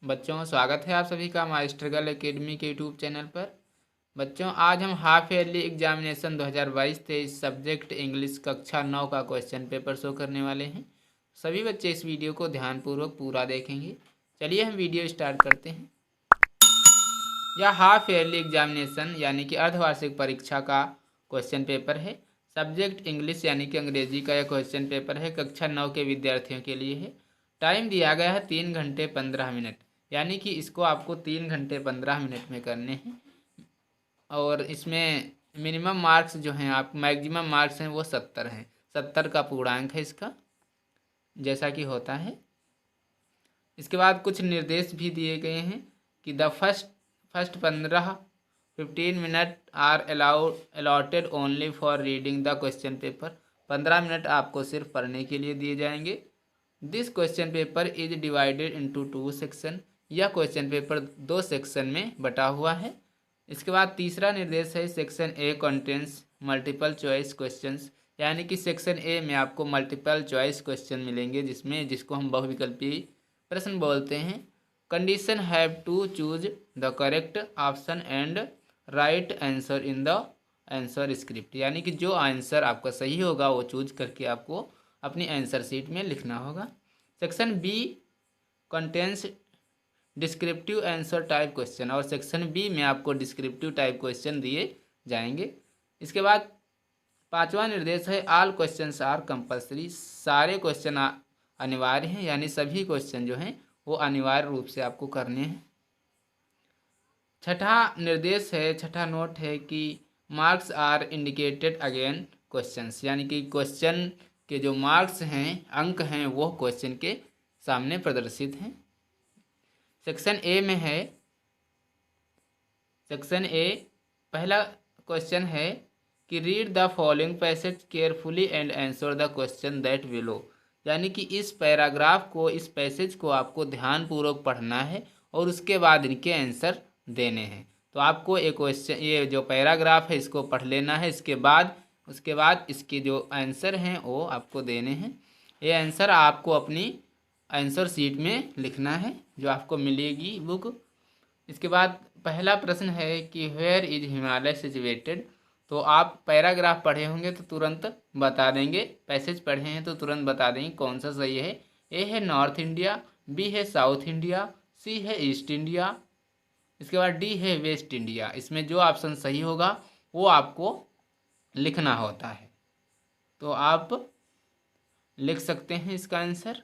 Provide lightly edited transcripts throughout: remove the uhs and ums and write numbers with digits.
बच्चों, स्वागत है आप सभी का माई स्ट्रगल एकेडमी के यूट्यूब चैनल पर। बच्चों, आज हम half yearly examination 2022-23 subject English कक्षा 9 का क्वेश्चन पेपर शो करने वाले हैं। सभी बच्चे इस वीडियो को ध्यानपूर्वक पूरा देखेंगे। चलिए हम वीडियो स्टार्ट करते हैं। यह हाफ ईयरली एग्जामिनेशन यानी कि अर्धवार्षिक परीक्षा का क्वेश्चन पेपर है। सब्जेक्ट इंग्लिश यानी कि अंग्रेजी का यह क्वेश्चन पेपर है, कक्षा 9 के विद्यार्थियों के लिए है। टाइम दिया गया है 3 घंटे 15 मिनट, यानी कि इसको आपको 3 घंटे 15 मिनट में करने हैं। और इसमें मिनिमम मार्क्स जो हैं, आप मैक्सिमम मार्क्स हैं वो 70 हैं। 70 का पूर्णांक है इसका, जैसा कि होता है। इसके बाद कुछ निर्देश भी दिए गए हैं कि the first 15 minute are allotted only for reading the question paper. 15 minute आपको सिर्फ पढ़ने के लिए दिए जाएंगे। This question paper is divided into 2 section. यह क्वेश्चन पेपर 2 सेक्शन में बटा हुआ है। इसके बाद तीसरा निर्देश है section A contains multiple choice questions, यानी कि सेक्शन ए में आपको मल्टीपल चॉइस क्वेश्चन मिलेंगे, जिसको हम बहुविकल्पी प्रश्न बोलते हैं। Condition have to choose the correct option and write answer in the answer script, यानी कि जो आंसर आपका सही होगा वो चूज करके आपको अपनी आंसर शीट में लिखना होगा। Section B contains descriptive answer type question, और सेक्शन बी में आपको डिस्क्रिप्टिव टाइप क्वेश्चन दिए जाएंगे। इसके बाद पांचवा निर्देश है ऑल क्वेश्चंस आर कंपलसरी। सारे क्वेश्चन अनिवार्य हैं, यानी सभी क्वेश्चन जो हैं वो अनिवार्य रूप से आपको करने हैं। छठा निर्देश है, छठा नोट है कि marks are indicated again questions, यानी कि क्वेश्चन के जो मार्क्स हैं, अंक हैं, वो क्वेश्चन के सामने प्रदर्शित हैं। सेक्शन ए में है, सेक्शन ए पहला क्वेश्चन है कि read the following passage carefully and answer the question that below, यानी कि इस पैराग्राफ को, इस पैसेज को आपको ध्यानपूर्वक पढ़ना है और उसके बाद इनके आंसर देने हैं। तो आपको एक क्वेश्चन, ये जो पैराग्राफ है इसको पढ़ लेना है। उसके बाद इसके जो आंसर हैं वो आपको देने हैं। ये आंसर आपको अपनी आंसर शीट में लिखना है जो आपको मिलेगी बुक। इसके बाद पहला प्रश्न है कि वेयर इज हिमालय सिचुएटेड। तो आप पैराग्राफ पढ़े होंगे तो तुरंत बता देंगे, पैसेज पढ़े हैं तो तुरंत बता देंगे कौन सा सही है। ए है नॉर्थ इंडिया, बी है साउथ इंडिया, सी है ईस्ट इंडिया, इसके बाद डी है वेस्ट इंडिया। इसमें जो ऑप्शन सही होगा वो आपको लिखना होता है, तो आप लिख सकते हैं इसका आंसर।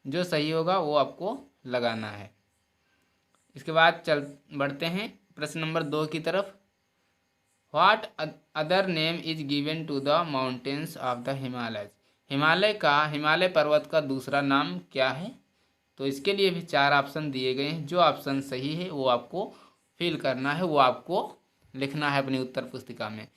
जो सही होगा वो आपको लगाना है। इसके बाद बढ़ते हैं प्रश्न नंबर 2 की तरफ। What other name is given to the mountains of the Himalaya. Himalaya पर्वत का दूसरा नाम क्या है। तो इसके लिए भी 4 ऑप्शन दिए गए हैं। जो ऑप्शन सही है वो आपको फिल करना है, वो आपको लिखना है अपनी उत्तर पुस्तिका में।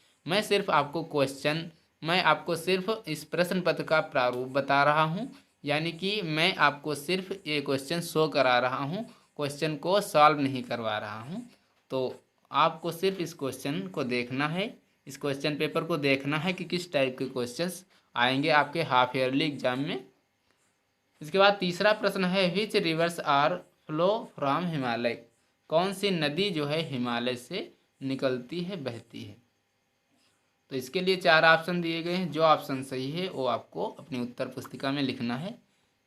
मैं आपको सिर्फ इस प्रश्न पत्र का प्रारूप बता रहा हूँ, यानी कि मैं आपको सिर्फ ये क्वेश्चन शो करा रहा हूँ, क्वेश्चन को सॉल्व नहीं करवा रहा हूँ। तो आपको सिर्फ इस क्वेश्चन को देखना है, इस क्वेश्चन पेपर को देखना है कि किस टाइप के क्वेश्चंस आएंगे आपके हाफ ईयरली एग्जाम में। इसके बाद तीसरा प्रश्न है which rivers are flow from Himalaya. कौन सी नदी जो है हिमालय से निकलती है, बहती है। तो इसके लिए 4 ऑप्शन दिए गए हैं। जो ऑप्शन सही है वो आपको अपनी उत्तर पुस्तिका में लिखना है।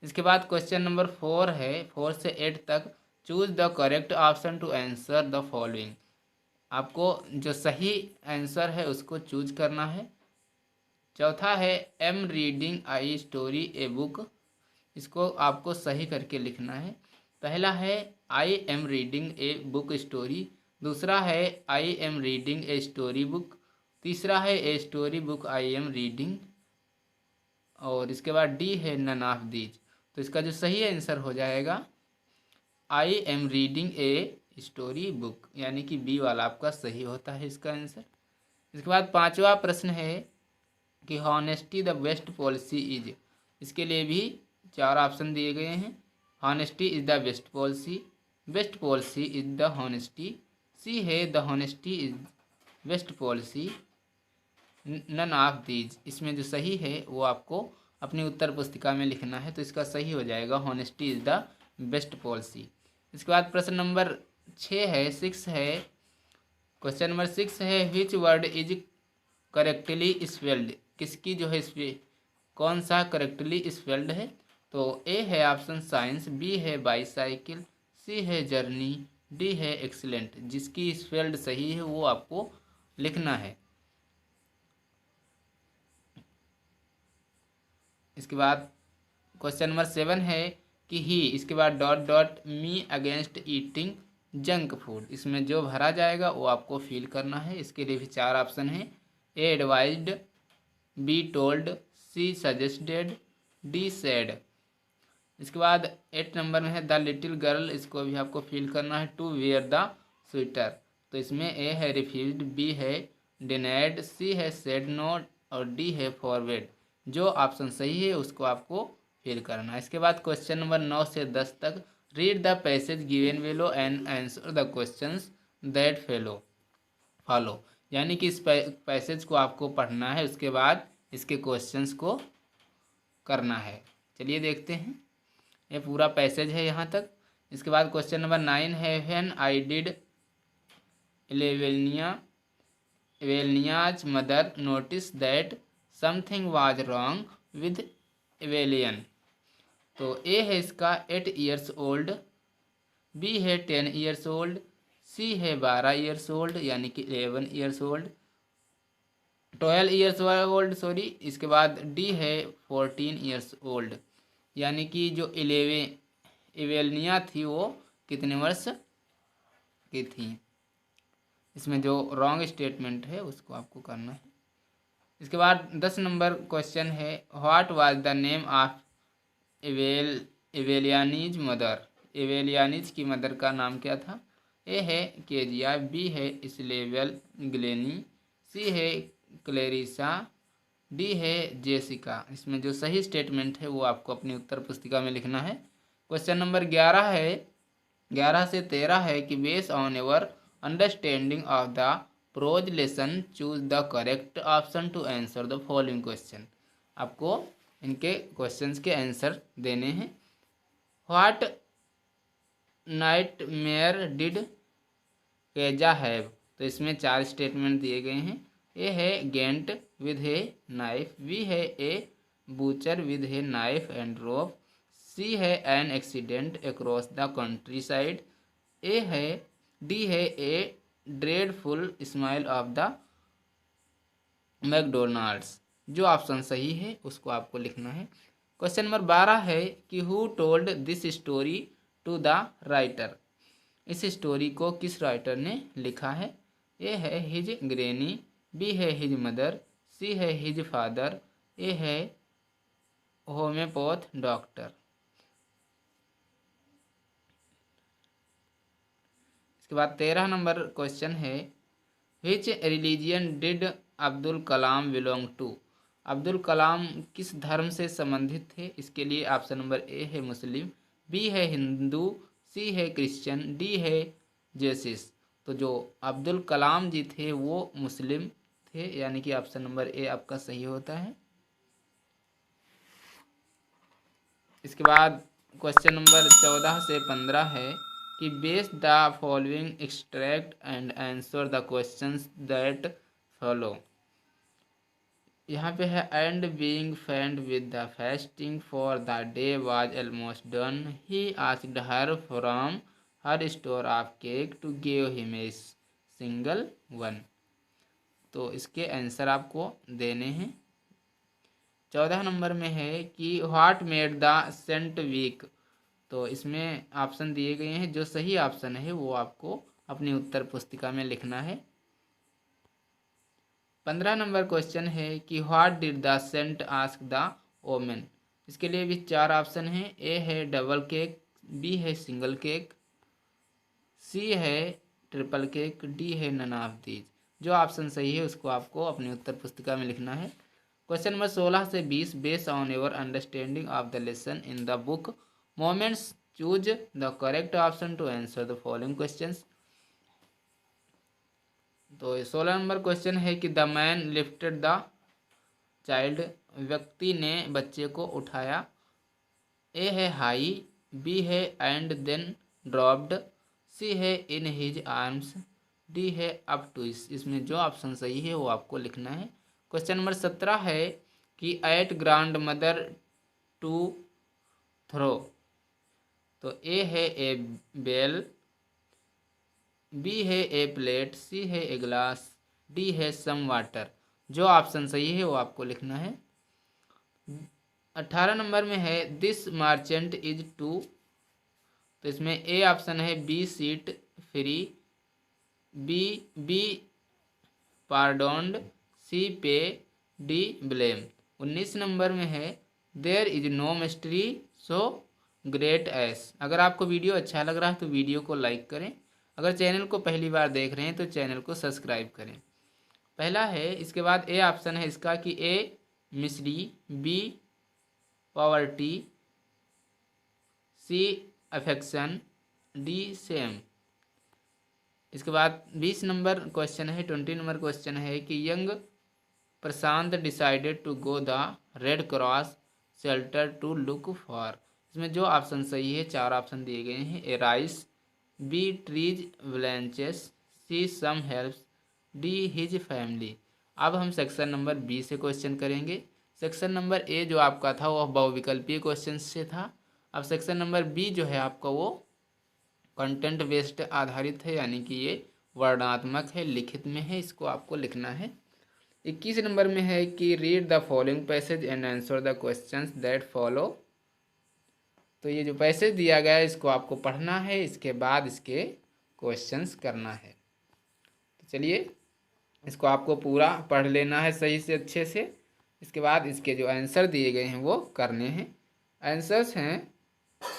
इसके बाद क्वेश्चन नंबर 4 है, 4 से 8 तक choose the correct option to answer the following. आपको जो सही आंसर है उसको चूज करना है। चौथा है am reading I story a book. इसको आपको सही करके लिखना है। पहला है I am reading a book story, दूसरा है I am reading a story book, तीसरा है a story book I am reading, और इसके बाद डी है नन ऑफ दीज। तो इसका जो सही आंसर हो जाएगा I am reading a story book, यानी कि बी वाला आपका सही होता है इसका आंसर। इसके बाद 5वां प्रश्न है कि honesty the best policy is. इसके लिए भी 4 ऑप्शन दिए गए हैं। Honesty is the best policy is the honesty, C है the honesty is best policy, none of these. इसमें जो सही है वो आपको अपनी उत्तर पुस्तिका में लिखना है। तो इसका सही हो जाएगा honesty is the best policy. इसके बाद प्रश्न नंबर 6 है, 6 है, क्वेश्चन नंबर 6 है, which word is correctly spelled, किसकी जो है कौन सा करेक्टली स्पेल्ड है। तो ए है ऑप्शन साइंस, बी है बाईसाइकिल, सी है जर्नी, डी है एक्सीलेंट। जिसकी स्पेल्ड सही है वो आपको लिखना है। इसके बाद क्वेश्चन नंबर 7 है कि ही, इसके बाद dot dot me against eating junk food. इसमें जो भरा जाएगा वो आपको फिल करना है। इसके लिए भी 4 ऑप्शन है, A advised, B told, C suggested, D said. इसके बाद 8 नंबर में है द लिटिल गर्ल, इसको भी आपको फिल करना है टू वेयर द स्वेटर। तो इसमें ए है रिफ्यूज्ड, बी है डिनाइड, सी है सेड नो और डी है फॉरवर्ड। जो ऑप्शन सही है उसको आपको फिल करना है। इसके बाद क्वेश्चन नंबर 9 से 10 तक, read the passage given below and answer the questions that follow. यानी कि इस पैसेज को आपको पढ़ना है, उसके बाद इसके क्वेश्चंस को करना है। चलिए देखते हैं, ये पूरा पैसेज है यहाँ तक। इसके बाद क्वेश्चन नंबर 9 है, when I did Evelyn's mother notice that something was wrong with Evelyn. तो ए है इसका 8 ईयर्स ओल्ड, बी है 10 ईयर्स ओल्ड, सी है 12 ईयर्स ओल्ड यानी कि 11 years old, 12 years old sorry. इसके बाद डी है 14 ईयर्स ओल्ड यानी कि जो एवेलिया थी वो कितने वर्ष की थी। इसमें जो रॉन्ग स्टेटमेंट है उसको आपको करना है। इसके बाद 10 नंबर क्वेश्चन है, what was the name of Evelyn's mother. Evelyn's की मदर का नाम क्या था। ए है केजिया, बी है स्लेवेल ग्लेनी, सी है क्लेरिसा, डी है जेसिका। इसमें जो सही स्टेटमेंट है वो आपको अपनी उत्तर पुस्तिका में लिखना है। क्वेश्चन नंबर 11 है, 11 से 13 है कि base on your understanding of the prose lesson choose the correct option to answer the following question. आपको इनके क्वेश्चंस के आंसर देने हैं। What nightmare did Kezia have. तो इसमें 4 स्टेटमेंट दिए गए हैं। ए है giant with a knife, B है a butcher with a knife and rope, C है an accident across the countryside, A है डी है a dreadful smile of the McDonald's. जो ऑप्शन सही है उसको आपको लिखना है। क्वेश्चन नंबर 12 है कि who told this story to the writer. इस स्टोरी को किस राइटर ने लिखा है। ए है हिज ग्रैनी, बी है हिज मदर, सी है हिज फादर, ए है होम्योपैथ डॉक्टर। इसके बाद 13 नंबर क्वेश्चन है, which religion did Abdul Kalam belong to. Abdul Kalam किस धर्म से संबंधित थे। इसके लिए ऑप्शन नंबर ए है मुस्लिम, बी है हिंदू, सी है क्रिश्चियन, डी है जैसिस। तो जो अब्दुल कलाम जी थे वो मुस्लिम थे यानी कि ऑप्शन नंबर ए आपका सही होता है। इसके बाद क्वेश्चन नंबर 14 से 15 है कि base the following extract and answer the questions that follow. यहाँ पे है and being faint with the fasting for the day was almost done, he asked her from her store of cake to give him a single one. तो इसके answer आपको देने हैं। 14 number में है कि what made the saint weak. तो इसमें ऑप्शन दिए गए हैं, जो सही ऑप्शन है वो आपको अपनी उत्तर पुस्तिका में लिखना है। 15 नंबर क्वेश्चन है कि what did the saint ask the woman. इसके लिए भी 4 ऑप्शन हैं। ए है डबल केक, बी है सिंगल केक, सी है ट्रिपल केक, डी है नन ऑफ दीज। जो ऑप्शन सही है उसको आपको अपनी उत्तर पुस्तिका में लिखना है। क्वेश्चन नंबर 16 से 20 base on your understanding of the lesson in the book Moments choose the correct option to answer the following questions. तो 16 नंबर क्वेश्चन है कि the man lifted the child, व्यक्ति ने बच्चे को उठाया। ए है हाई, बी है एंड देन ड्रॉप्ड, सी है इन हिज आर्म्स, डी है अप टू। इसमें जो ऑप्शन सही है वो आपको लिखना है। क्वेश्चन नंबर 17 है कि at grand mother to throw. तो ए है ए बेल, बी है ए प्लेट, सी है ए ग्लास, डी है सम वाटर। जो ऑप्शन सही है वो आपको लिखना है। 18 नंबर में है दिस मार्चेंट इज टू। तो इसमें ए ऑप्शन है B set free, B pardoned, C pay, D blame. 19 number में है there is no mystery so great as. अगर आपको वीडियो अच्छा लग रहा है तो वीडियो को लाइक करें। अगर चैनल को पहली बार देख रहे हैं तो चैनल को सब्सक्राइब करें। पहला है, इसके बाद ए ऑप्शन है इसका कि A mystery, B poverty, C affection, D same. इसके बाद 20 नंबर क्वेश्चन है, 20 नंबर क्वेश्चन है कि young Prashant decided to go the Red Cross shelter to look for. इसमें जो ऑप्शन सही है, 4 ऑप्शन दिए गए हैं। ए राइस, बी ट्रीज ब्लैंचेस, सी सम हेल्प्स, डी हिज फैमिली। अब हम सेक्शन नंबर बी से क्वेश्चन करेंगे। सेक्शन नंबर ए जो आपका था वह बहुविकल्पीय क्वेश्चन से था। अब सेक्शन नंबर बी जो है आपका वो कंटेंट बेस्ड आधारित है, यानी कि ये वर्णनात्मक है, लिखित में है, इसको आपको लिखना है। 21 नंबर में है कि read the following passage and answer the questions that follow. तो ये जो पैसेज दिया गया है इसको आपको पढ़ना है, इसके बाद इसके क्वेश्चंस करना है। तो चलिए इसको आपको पूरा पढ़ लेना है सही से, अच्छे से। इसके बाद इसके जो आंसर दिए गए हैं वो करने हैं। आंसर्स हैं,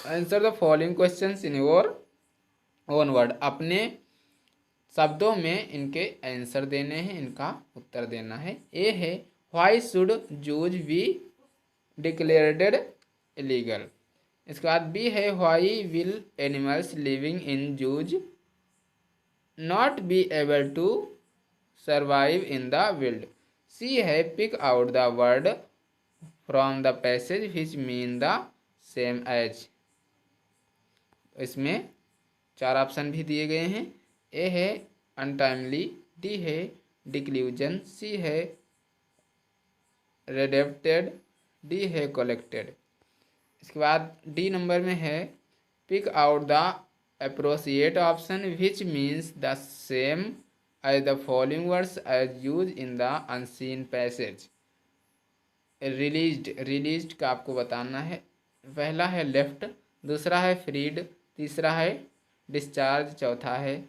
answer the following questions in your own word. अपने शब्दों में इनके आंसर देने हैं, इनका उत्तर देना है। ए है why should zoos be declared illegal. इसके बाद बी है why will animals living in zoos not be able to survive in the wild. C है pick out the word from the passage which mean the same as. इसमें 4 option भी दिए गए हैं। A है अनटाइमली, डी है डिक्लूजन, सी है रेडेप्टेड, D है कलेक्टेड। इसके बाद डी नंबर में है pick out the appropriate option which means the same as the following words as use in the unseen passage. Released का आपको बताना है। पहला है लेफ्ट, दूसरा है फ्रीड, तीसरा है डिस्चार्ज, चौथा है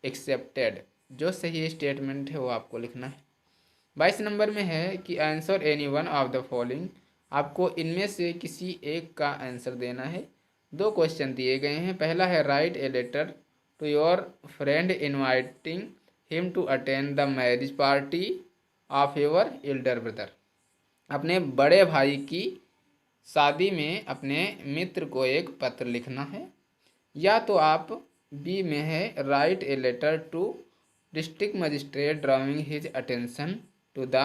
एक्सेप्टेड। जो सही स्टेटमेंट है वो आपको लिखना है। 22 नंबर में है कि answer any one of the following. आपको इनमें से किसी एक का आंसर देना है। 2 क्वेश्चन दिए गए हैं। पहला है write a letter to your friend inviting him to attend the marriage party of your elder brother. अपने बड़े भाई की शादी में अपने मित्र को एक पत्र लिखना है। या तो आप बी में है write a letter to district magistrate drawing his attention to the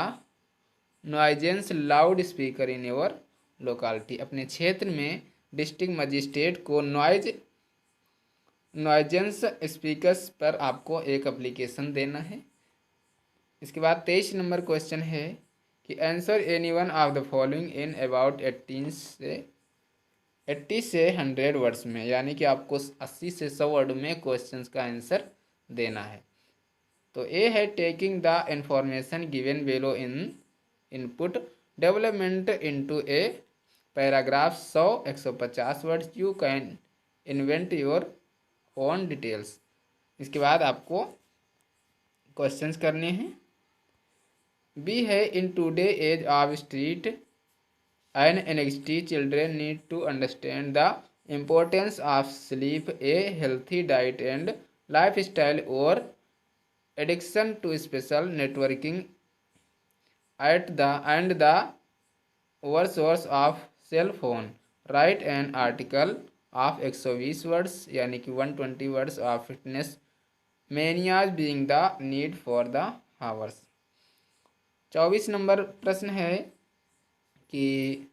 nuisance loud speaker in your locality. अपने क्षेत्र में डिस्ट्रिक्ट मजिस्ट्रेट को नॉइजेंस स्पीकर्स पर आपको एक एप्लीकेशन देना है। इसके बाद 23 नंबर क्वेश्चन है कि answer any one of the following in about 80 से 100 वर्ड्स में, यानी कि आपको 80 से 100 वर्ड में क्वेश्चंस का आंसर देना है। तो ए है taking the information given below in input development into a paragraph 100-150 words. You can invent your own details. इसके बाद आपको क्वेश्चंस करने हैं। बी है in today age of stress and anxiety children need to understand the importance of sleep, a healthy diet and life style, और addiction to special networking at the end the worse of cell phone. Write an article of 120 words, यानी कि 120 words of fitness manias being the need for the hours. 24 नंबर प्रश्न है कि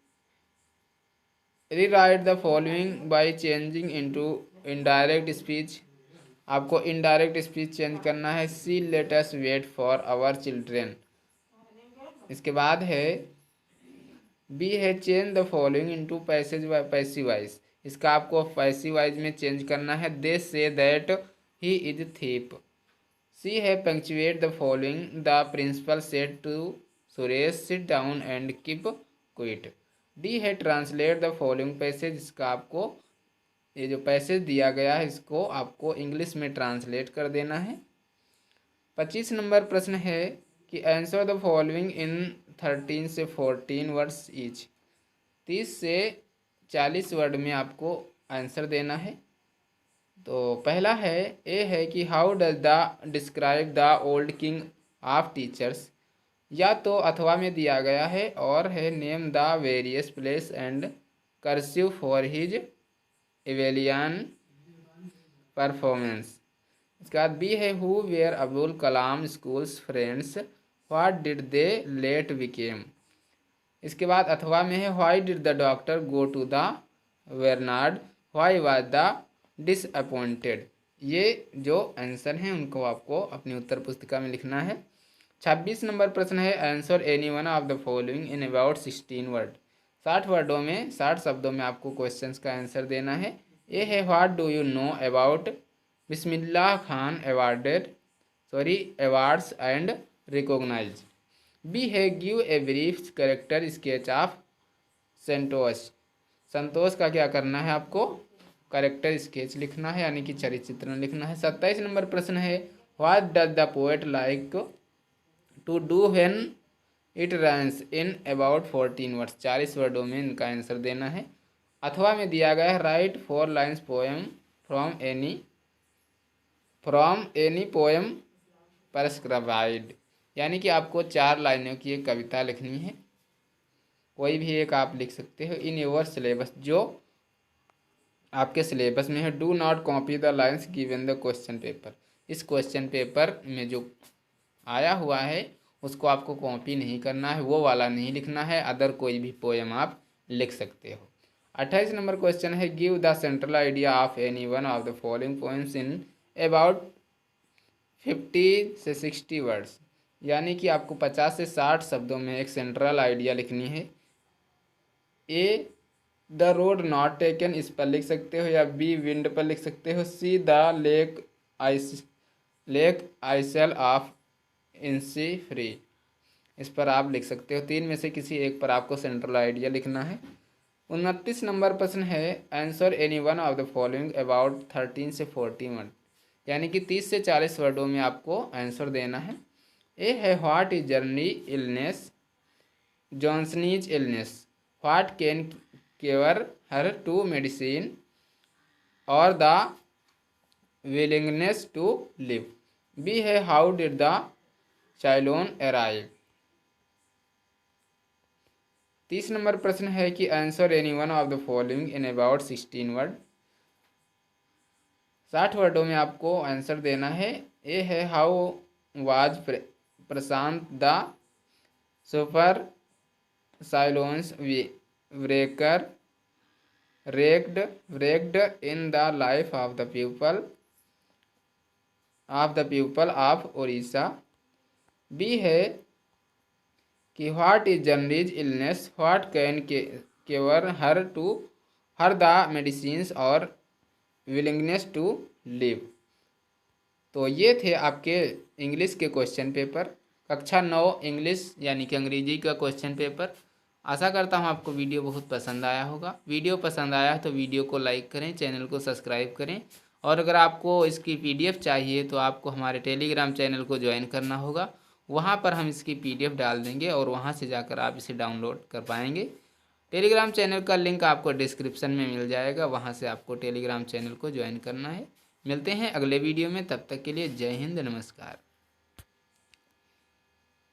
rewrite the following by changing into indirect speech. आपको indirect speech change करना है। C let us wait for our children. इसके बाद है बी है change the following into passage passive voice. इसका आपको पैसिव वॉइस में चेंज करना है। They say that he is thief. C है punctuate the following. The principal said to Suresh sit down and keep quiet. D है translate the following passage. इसका आपको ये जो पैसेज दिया गया है इसको आपको इंग्लिश में ट्रांसलेट कर देना है। 25 नंबर प्रश्न है कि आंसर द फॉलोइंग इन 13 से 14 वर्ड्स ईच। 30 से 40 वर्ड में आपको आंसर देना है। तो पहला है ए है कि how does the describe the old king of teachers. या तो अथवा में दिया गया है और है name the various place and cursive for his Evelyn performance. इसके बाद बी है who were Abul Kalam school's friends what did they later became. इसके बाद अथवा में है why did the doctor go to the Vernad why was the disappointed. ये जो आंसर हैं उनको आपको अपनी उत्तर पुस्तिका में लिखना है। 26 नंबर प्रश्न है answer any one of the following in about 16 word. 60 वर्डों में 60 शब्दों में आपको क्वेश्चंस का आंसर देना है। ए है what do you know about Bismillah Khan awards and recognize. B है give a brief character sketch of Santosh. Santosh का क्या करना है आपको कैरेक्टर स्केच लिखना है यानी कि चरित्र चित्रण लिखना है। 27 नंबर प्रश्न है what does the poet like to do when it runs in about 14 words. 40 वर्डों में इनका आंसर देना है। अथवा में दिया गया है right 4 lines poem from any poem prescribed. यानी कि आपको 4 लाइनों की एक कविता लिखनी है। कोई भी एक आप लिख सकते हो इन योर सिलेबस, जो आपके सिलेबस में है। Do not copy the lines given the question paper. इस क्वेश्चन पेपर में जो आया हुआ है उसको आपको कॉपी नहीं करना है, वो वाला नहीं लिखना है। अदर कोई भी पोएम आप लिख सकते हो। 28 नंबर क्वेश्चन है give the central idea of any one of the following poems in about 50 से 60 वर्ड्स। यानी कि आपको 50 से 60 शब्दों में एक सेंट्रल आइडिया लिखनी है। ए द रोड नॉट टेकन इस पर लिख सकते हो, या बी विंड पर लिख सकते हो। C the lake isle of Innisfree, इस पर आप लिख सकते हो। 3 में से किसी एक पर आपको सेंट्रल आइडिया लिखना है। 29 नंबर प्रश्न है answer any one of the following about 13 से 40 वर्ड। यानी कि 30 से 40 वर्डों में आपको आंसर देना है। ए है व्हाट इज जर्नी illness Johnsy's illness what can cure her to medicine और the willingness to live. B है how did the cyclone arrive. 30 number प्रश्न है कि answer any one of the following in about 16 word. 60 वर्डों में आपको answer देना है। ए है how was Prashant the super cyclones breaker wrecked in the life of the people of Orissa। B है कि what is Johnsy's illness what can cure her the medicines और willingness to live. तो ये थे आपके इंग्लिश के question paper, कक्षा 9 English यानी कि अंग्रेजी का क्वेश्चन पेपर। आशा करता हूँ आपको वीडियो बहुत पसंद आया होगा। वीडियो पसंद आया तो वीडियो को लाइक करें, चैनल को सब्सक्राइब करें, और अगर आपको इसकी PDF चाहिए तो आपको हमारे टेलीग्राम चैनल को ज्वाइन करना होगा। वहाँ पर हम इसकी PDF डाल देंगे और वहाँ से जाकर आप इसे डाउनलोड कर पाएंगे। टेलीग्राम चैनल का लिंक आपको डिस्क्रिप्शन में मिल जाएगा, वहाँ से आपको टेलीग्राम चैनल को ज्वाइन करना है। मिलते हैं अगले वीडियो में, तब तक के लिए जय हिंद, नमस्कार।